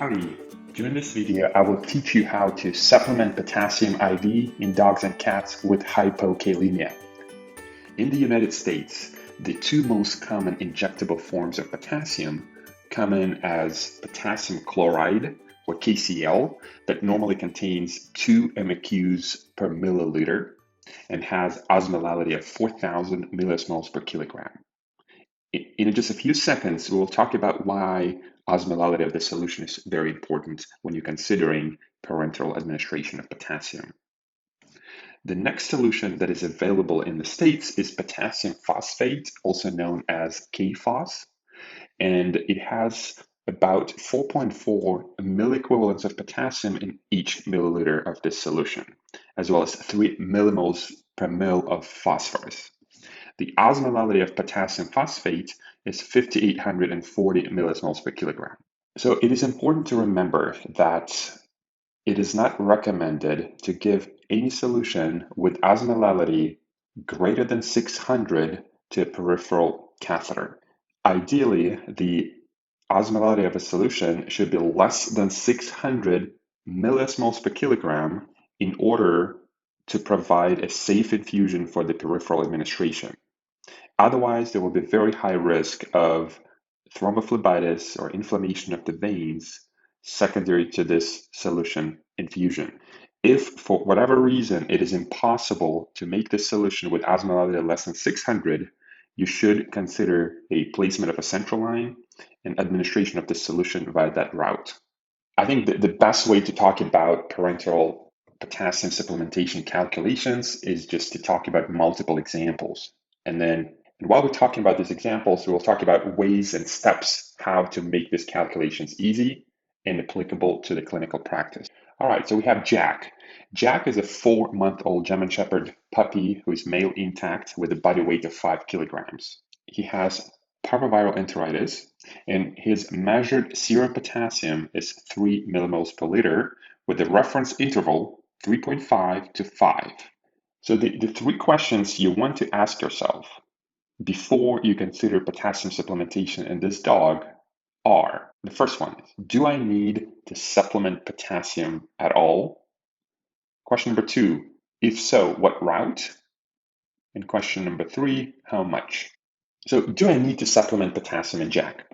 Howdy! During this video, I will teach you how to supplement potassium IV in dogs and cats with hypokalemia. In the United States, the two most common injectable forms of potassium come in as potassium chloride, or KCl, that normally contains 2 MEQs per milliliter and has osmolality of 4,000 millismoles per kilogram. In just a few seconds, we will talk about why osmolality of the solution is very important when you're considering parenteral administration of potassium. The next solution that is available in the States is potassium phosphate, also known as KPhos, and it has about 4.4 milliequivalents of potassium in each milliliter of this solution, as well as 3 millimoles per mil of phosphorus. The osmolality of potassium phosphate is 5,840 millismoles per kilogram. So it is important to remember that it is not recommended to give any solution with osmolality greater than 600 to a peripheral catheter. Ideally, the osmolality of a solution should be less than 600 millismoles per kilogram in order to provide a safe infusion for the peripheral administration. Otherwise, there will be very high risk of thrombophlebitis or inflammation of the veins secondary to this solution infusion. If for whatever reason it is impossible to make this solution with osmolality less than 600, you should consider a placement of a central line and administration of the solution via that route. I think the best way to talk about parenteral potassium supplementation calculations is just to talk about multiple examples. And while we're talking about these examples, we'll talk about ways and steps how to make these calculations easy and applicable to the clinical practice. All right, so we have Jack. Jack is a 4-month-old German Shepherd puppy who is male intact with a body weight of 5 kilograms. He has parvoviral enteritis, and his measured serum potassium is 3 millimoles per liter with a reference interval 3.5 to 5. So the 3 questions you want to ask yourself before you consider potassium supplementation in this dog are, the first one is, do I need to supplement potassium at all? Question number 2, if so, what route? And question number 3, how much? So do I need to supplement potassium in Jack?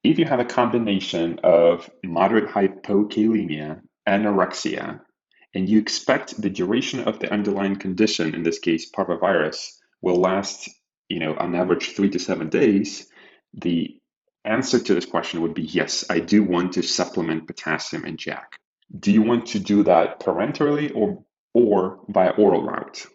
If you have a combination of moderate hypokalemia, anorexia, and you expect the duration of the underlying condition, in this case parvovirus, will last on average 3 to 7 days, the answer to this question would be yes, I do want to supplement potassium in Jack. Do you want to do that parenterally or via oral route?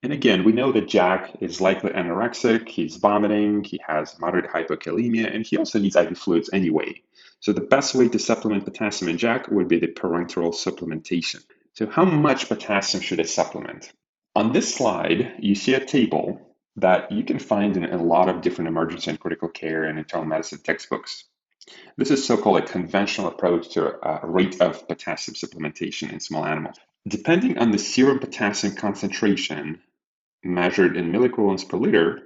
And again, we know that Jack is likely anorexic, he's vomiting, he has moderate hypokalemia, and he also needs IV fluids anyway. So the best way to supplement potassium in Jack would be the parenteral supplementation. So how much potassium should I supplement? On this slide, you see a table that you can find in a lot of different emergency and critical care and internal medicine textbooks. This is so-called a conventional approach to a rate of potassium supplementation in small animals. Depending on the serum potassium concentration measured in milliequivalents per liter,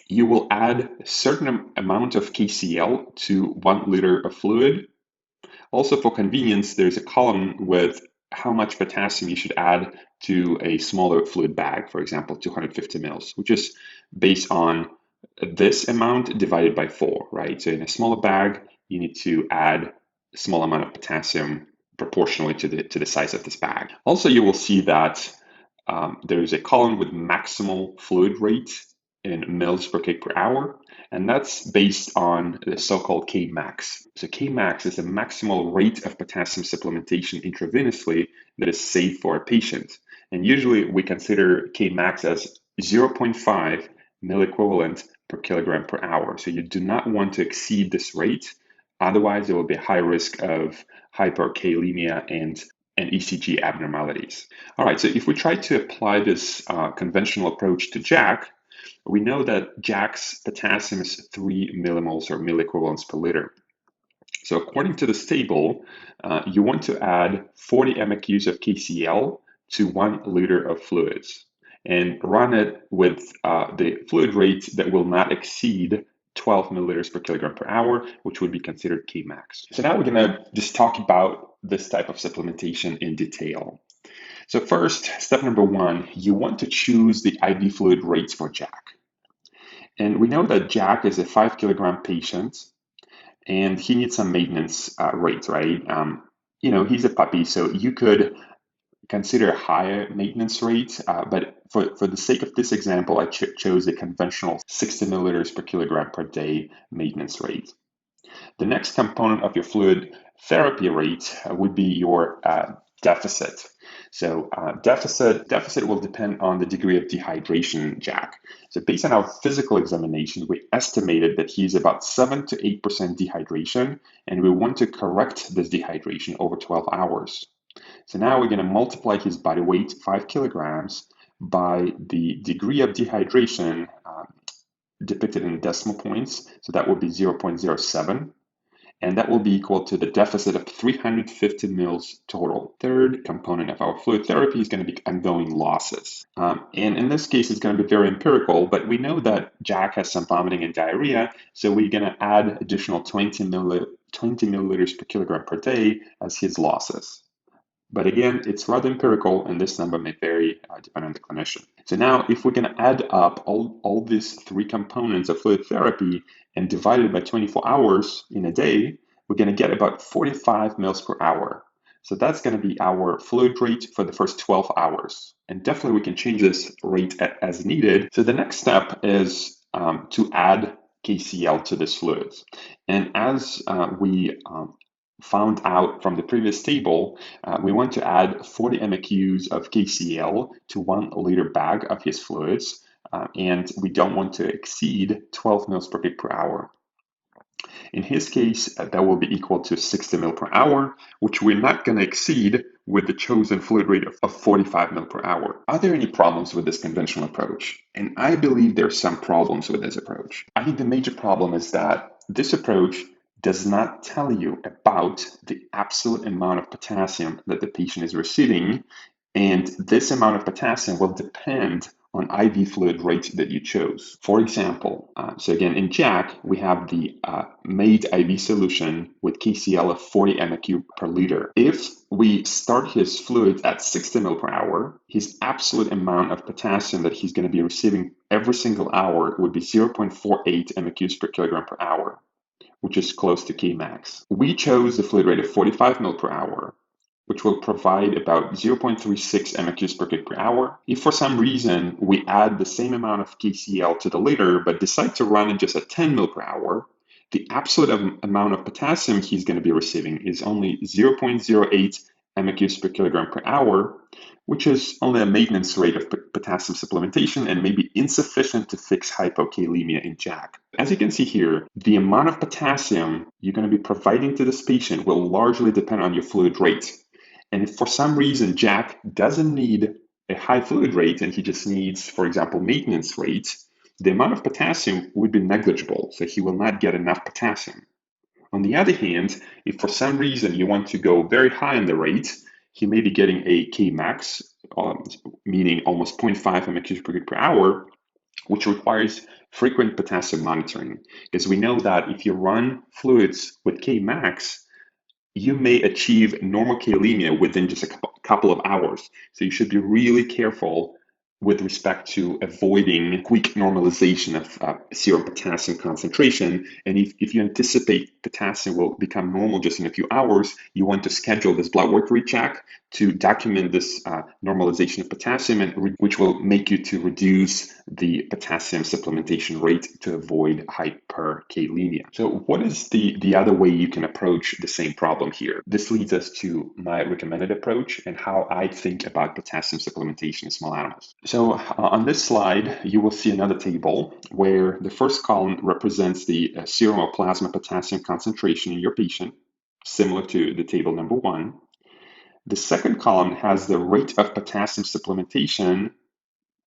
you will add a certain amount of KCl to 1 liter of fluid. Also, for convenience, there's a column with how much potassium you should add to a smaller fluid bag, for example, 250 mils, which is based on this amount divided by 4, right? So in a smaller bag, you need to add a small amount of potassium proportionally to the size of this bag. Also, you will see that there is a column with maximal fluid rate in mils per kg per hour, and that's based on the so-called Kmax. So Kmax is the maximal rate of potassium supplementation intravenously that is safe for a patient. And usually we consider Kmax as 0.5 milliequivalent per kilogram per hour. So you do not want to exceed this rate. Otherwise, there will be a high risk of hyperkalemia and ECG abnormalities. All right, so if we try to apply this conventional approach to Jack, we know that Jack's potassium is 3 millimoles or milliequivalents per liter. So according to this table, you want to add 40 MEQs of KCl to 1 liter of fluids and run it with the fluid rate that will not exceed 12 milliliters per kilogram per hour, which would be considered Kmax. So now we're going to just talk about this type of supplementation in detail. So first, step number one, you want to choose the IV fluid rates for Jack. And we know that Jack is a 5 kilogram patient and he needs some maintenance rates, right? He's a puppy, so you could consider a higher maintenance rate, but for the sake of this example, I chose a conventional 60 milliliters per kilogram per day maintenance rate. The next component of your fluid therapy rate would be your deficit. So deficit will depend on the degree of dehydration in Jack. So based on our physical examination, we estimated that he's about 7 to 8% dehydration, and we want to correct this dehydration over 12 hours. So now we're going to multiply his body weight, 5 kilograms, by the degree of dehydration depicted in decimal points. So that will be 0.07. And that will be equal to the deficit of 350 mils total. Third component of our fluid therapy is going to be ongoing losses. And in this case, it's going to be very empirical, but we know that Jack has some vomiting and diarrhea, so we're going to add additional 20 milliliters per kilogram per day as his losses. But again, it's rather empirical, and this number may vary depending on the clinician. So now, if we're going to add up all these three components of fluid therapy and divide it by 24 hours in a day, we're going to get about 45 mils per hour. So that's going to be our fluid rate for the first 12 hours. And definitely we can change this rate as needed. So the next step is to add KCl to this fluid. And as we found out from the previous table, we want to add 40 MQs of KCl to 1 liter bag of his fluids, and we don't want to exceed 12 mils per kg per hour. In his case, that will be equal to 60 mil per hour, which we're not going to exceed with the chosen fluid rate of 45 mil per hour. Are there any problems with this conventional approach? And I believe there are some problems with this approach. I think the major problem is that this approach does not tell you about the absolute amount of potassium that the patient is receiving, and this amount of potassium will depend on IV fluid rate that you chose. For example, so again, in Jack, we have the made IV solution with KCl of 40 MQ per liter. If we start his fluid at 60 ml per hour, his absolute amount of potassium that he's going to be receiving every single hour would be 0.48 MQs per kilogram per hour, which is close to Kmax. We chose the fluid rate of 45 ml per hour, which will provide about 0.36 MQs per kg per hour. If for some reason we add the same amount of KCl to the liter, but decide to run it just at 10 ml per hour, the absolute amount of potassium he's going to be receiving is only 0.08 MQs per kilogram per hour, which is only a maintenance rate of potassium supplementation and may be insufficient to fix hypokalemia in Jack. As you can see here, the amount of potassium you're going to be providing to this patient will largely depend on your fluid rate. And if for some reason Jack doesn't need a high fluid rate and he just needs, for example, maintenance rate, the amount of potassium would be negligible, so he will not get enough potassium. On the other hand, if for some reason you want to go very high on the rate, he may be getting a Kmax, meaning almost 0.5 MQs per kg per hour, which requires frequent potassium monitoring. Because we know that if you run fluids with Kmax, you may achieve normal kalemia within just a couple of hours. So you should be really careful with respect to avoiding quick normalization of serum potassium concentration. And if you anticipate potassium will become normal just in a few hours, you want to schedule this blood work recheck to document this normalization of potassium, and which will make you to reduce the potassium supplementation rate to avoid hyperkalemia. So what is the other way you can approach the same problem here? This leads us to my recommended approach and how I think about potassium supplementation in small animals. So on this slide, you will see another table where the first column represents the serum or plasma potassium concentration in your patient, similar to the table number 1. The second column has the rate of potassium supplementation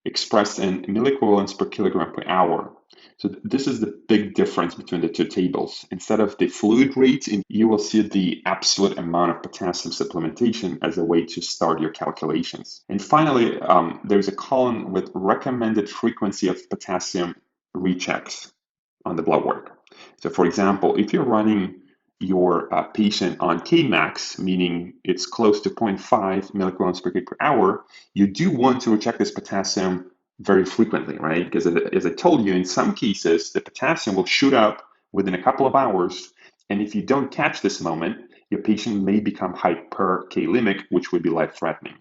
expressed in milliequivalents per kilogram per hour. So this is the big difference between the two tables. Instead of the fluid rate, you will see the absolute amount of potassium supplementation as a way to start your calculations. And finally, there's a column with recommended frequency of potassium rechecks. on the blood work. So for example, if you're running your patient on Kmax, meaning it's close to 0.5 milliequivalents per kg per hour, you do want to recheck this potassium very frequently, right? Because as I told you, in some cases, the potassium will shoot up within a couple of hours. And if you don't catch this moment, your patient may become hyperkalemic, which would be life-threatening.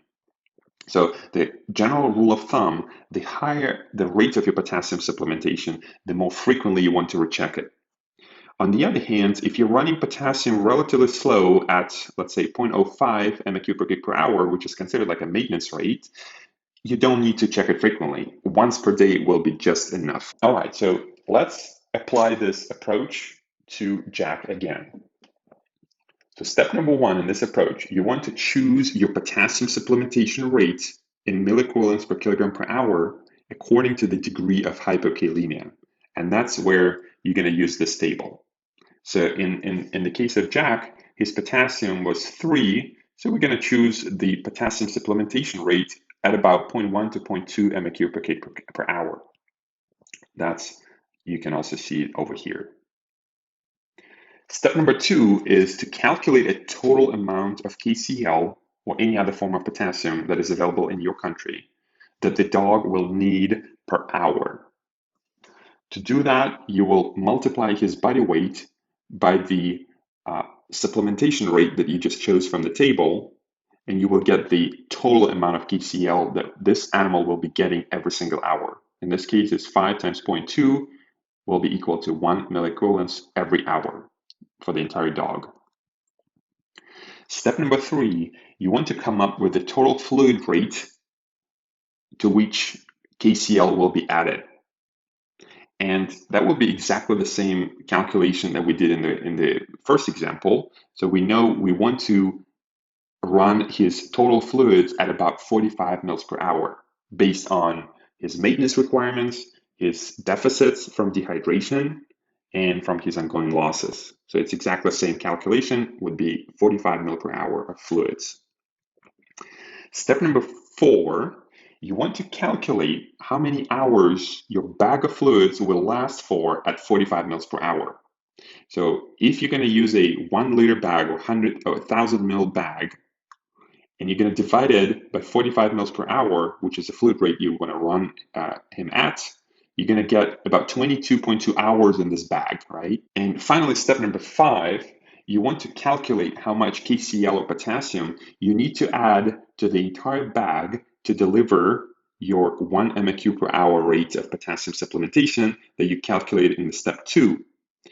So the general rule of thumb, the higher the rate of your potassium supplementation, the more frequently you want to recheck it. On the other hand, if you're running potassium relatively slow at, let's say, 0.05 mq per kg per hour, which is considered like a maintenance rate, you don't need to check it frequently. Once per day will be just enough. All right, so let's apply this approach to Jack again. So step number one in this approach, you want to choose your potassium supplementation rate in milliequivalents per kilogram per hour according to the degree of hypokalemia. And that's where you're going to use this table. So in the case of Jack, his potassium was 3, so we're going to choose the potassium supplementation rate at about 0.1 to 0.2 mq per kg per hour. You can also see it over here. Step number 2 is to calculate a total amount of KCl or any other form of potassium that is available in your country that the dog will need per hour. To do that, you will multiply his body weight by the supplementation rate that you just chose from the table, and you will get the total amount of KCl that this animal will be getting every single hour. In this case, it's 5 times 0.2 will be equal to 1 milliequivalents every hour for the entire dog. Step number 3, you want to come up with the total fluid rate to which KCl will be added. And that will be exactly the same calculation that we did in the first example. So we know we want to run his total fluids at about 45 mils per hour based on his maintenance requirements, his deficits from dehydration, and from his ongoing losses. So it's exactly the same calculation, would be 45 mil per hour of fluids. Step number 4, you want to calculate how many hours your bag of fluids will last for at 45 mils per hour. So if you're going to use a 1 liter bag or 100 or 1,000 mil bag, and you're going to divide it by 45 mils per hour, which is the fluid rate you want to run him at, you're going to get about 22.2 hours in this bag, right? And finally, step number 5, you want to calculate how much KCl or potassium you need to add to the entire bag to deliver your 1 mq per hour rate of potassium supplementation that you calculated in step 2.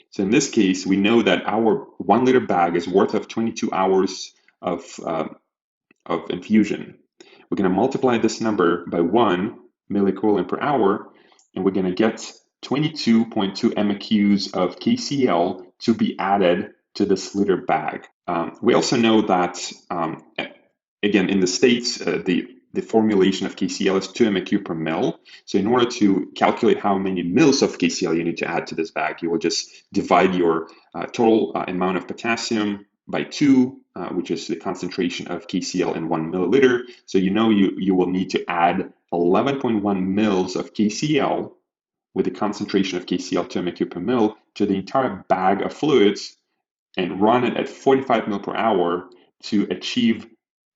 So in this case, we know that our 1 liter bag is worth of 22 hours of infusion. We're going to multiply this number by 1 milliequivalent per hour, and we're going to get 22.2 MQs of KCl to be added to this liter bag. We also know that, again, in the States, the formulation of KCl is 2 MQ per mil. So in order to calculate how many mils of KCl you need to add to this bag, you will just divide your total amount of potassium by 2, which is the concentration of KCl in 1 milliliter. So you know you will need to add 11.1 mils of KCl with the concentration of KCl 2 MQ per mil to the entire bag of fluids and run it at 45 mil per hour to achieve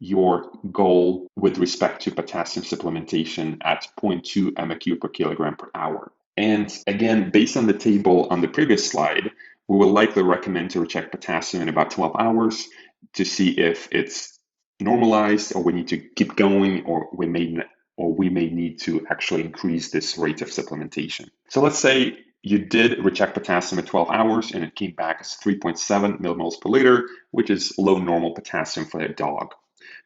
your goal with respect to potassium supplementation at 0.2 MQ per kilogram per hour. And again, based on the table on the previous slide, we will likely recommend to recheck potassium in about 12 hours to see if it's normalized or we need to keep going, or we may need to actually increase this rate of supplementation. So let's say you did recheck potassium at 12 hours and it came back as 3.7 millimoles per liter, which is low normal potassium for a dog.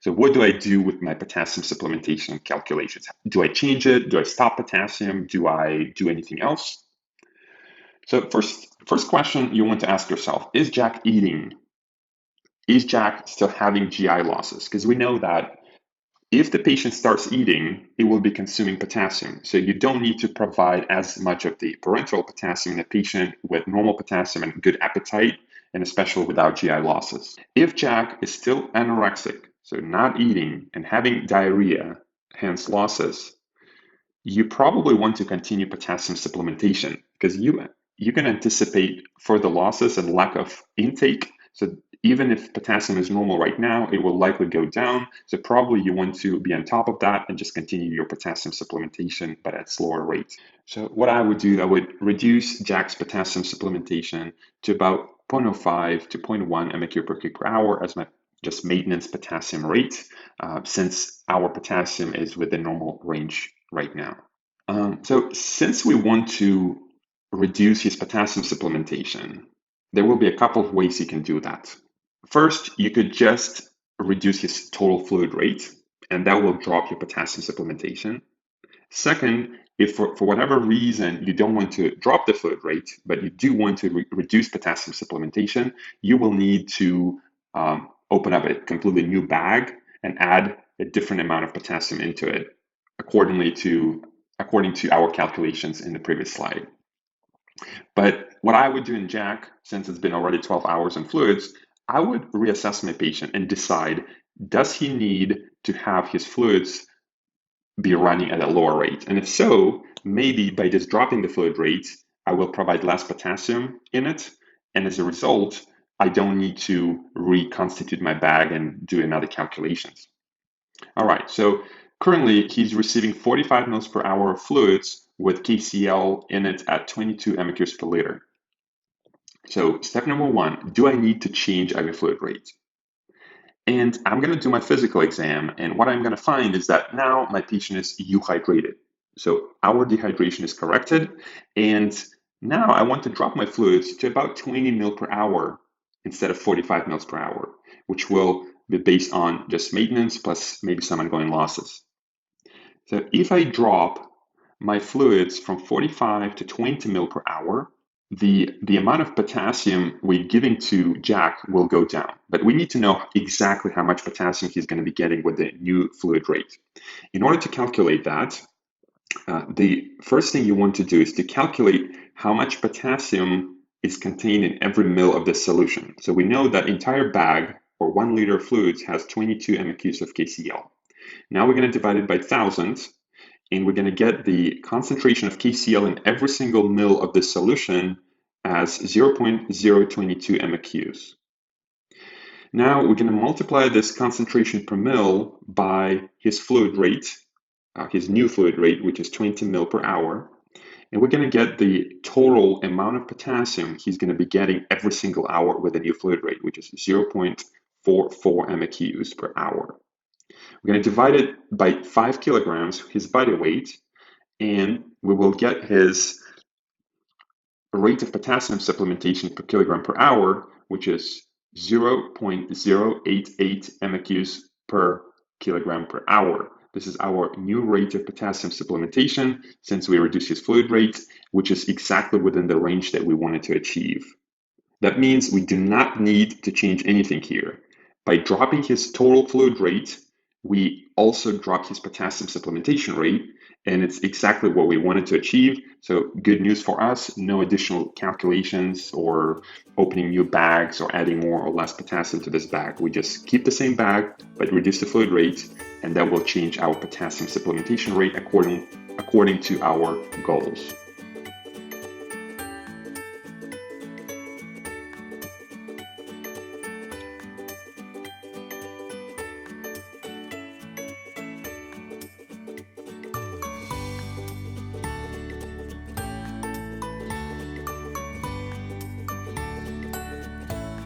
So what do I do with my potassium supplementation calculations? Do I change it? Do I stop potassium? Do I do anything else? So first question you want to ask yourself, is Jack eating? Is Jack still having GI losses? Because we know that if the patient starts eating, it will be consuming potassium. So you don't need to provide as much of the parenteral potassium in a patient with normal potassium and good appetite, and especially without GI losses. If Jack is still anorexic, so not eating and having diarrhea, hence losses, you probably want to continue potassium supplementation because you you can anticipate further losses and lack of intake. So even if potassium is normal right now, it will likely go down. So probably you want to be on top of that and just continue your potassium supplementation, but at slower rates. So what I would do, I would reduce Jack's potassium supplementation to about 0.05 to 0.1 mq per kg per hour as my just maintenance potassium rate, since our potassium is within normal range right now. So since we want to reduce his potassium supplementation, there will be a couple of ways you can do that. First, you could just reduce his total fluid rate, and that will drop your potassium supplementation. Second, if for whatever reason you don't want to drop the fluid rate, but you do want to reduce potassium supplementation, you will need to open up a completely new bag and add a different amount of potassium into it, according to our calculations in the previous slide. But what I would do in Jack, since it's been already 12 hours in fluids, I would reassess my patient and decide, does he need to have his fluids be running at a lower rate? And if so, maybe by just dropping the fluid rate, I will provide less potassium in it. And as a result, I don't need to reconstitute my bag and do another calculations. All right, so currently he's receiving 45 mils per hour of fluids with KCl in it at 22 mq per liter. So step number one, do I need to change IV fluid rate? And I'm going to do my physical exam, and what I'm going to find is that now my patient is euhydrated. So our dehydration is corrected, and now I want to drop my fluids to about 20 ml per hour instead of 45 mils per hour, which will be based on just maintenance plus maybe some ongoing losses. So if I drop my fluids from 45 to 20 ml per hour, the amount of potassium we're giving to Jack will go down. But we need to know exactly how much potassium he's going to be getting with the new fluid rate. In order to calculate that, the first thing you want to do is to calculate how much potassium is contained in every ml of this solution. So we know that entire bag or 1 liter of fluids has 22 mqs of KCl. Now we're going to divide it by 1,000, and we're going to get the concentration of KCl in every single ml of this solution as 0.022 mqs. Now we're going to multiply this concentration per ml by his fluid rate, his new fluid rate, which is 20 ml per hour. And we're going to get the total amount of potassium he's going to be getting every single hour with the new fluid rate, which is 0.44 mqs per hour. We're going to divide it by 5 kilograms, his body weight, and we will get his rate of potassium supplementation per kilogram per hour, which is 0.088 mqs per kilogram per hour. This is our new rate of potassium supplementation since we reduced his fluid rate, which is exactly within the range that we wanted to achieve. That means we do not need to change anything here. By dropping his total fluid rate, we also dropped his potassium supplementation rate, and it's exactly what we wanted to achieve. So good news for us, no additional calculations or opening new bags or adding more or less potassium to this bag. We just keep the same bag, but reduce the fluid rate, and that will change our potassium supplementation rate according to our goals.